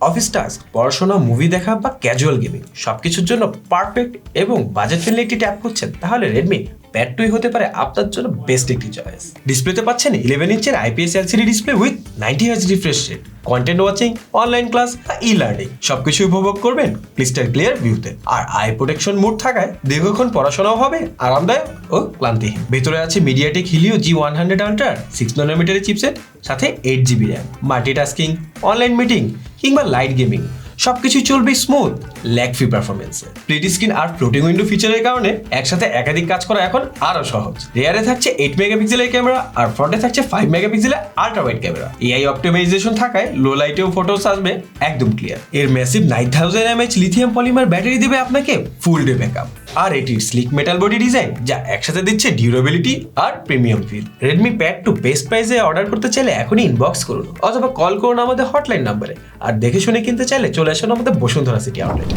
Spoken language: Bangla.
অফিস টাস্ক, পড়াশোনা, মুভি দেখা বা ক্যাজুয়াল গেমিং সবকিছুর জন্য পারফেক্ট এবং বাজেট ফ্রেন্ডলি একটি ট্যাব খুঁজছেন, তাহলে রেডমি প্যাড 2 হতে পারে আপনার জন্য বেস্ট একটি চয়েস। ডিসপ্লেতে পাচ্ছেন 11 ইঞ্চের IPS LCD display with 90 Hz refresh rate, content watching, online class, e learning সবকিছু উপভোগ করবেন ক্রিস্টাল ক্লিয়ার ভিউতে। আর আই প্রোটেকশন মোড থাকায় দীর্ঘক্ষণ পড়াশোনাও হবে আরামদায়ক ও ক্লান্তিহীন। ভেতরে আছে মিডিয়াটেক হিলিও G100 আল্ট্রা 6 ন্যানোমিটারের চিপসেট, সাথে 8GB RAM. Multitasking, online meeting কিংবা লাইট গেমিং সবকিছু চলবে স্মুথ ল্যাগ ফ্রি পারফরমেন্সে। স্প্লিট স্ক্রিন আর ফ্লোটিং উইন্ডো ফিচারের কারণে একসাথে একাধিক কাজ করা এখন আরো সহজ। রিয়ারে থাকছে 8 মেগাপিক্সেলের ক্যামেরা আর ফ্রন্টে থাকছে 5 মেগাপিক্সেলের ultra wide camera. AI optimisation থাকায় লো লাইটেও ফটোস আসবে একদম ক্লিয়ার। এর massive 9000 mAh lithium polymer battery দেবে আপনাকে ফুল ডে ব্যাকআপ। আর এটির স্লিক মেটাল বডি ডিজাইন যা একসাথে দিচ্ছে ডিউরেবিলিটি আর premium feel. Redmi pad 2 best প্রাইসে অর্ডার করতে চাইলে এখনই ইনবক্স করুন অথবা কল করুন আমাদের হটলাইন নাম্বারে। আর দেখে শুনে কিনতে চাইলে চলে আসুন আমাদের বসুন্ধরা সিটি আউটলেট।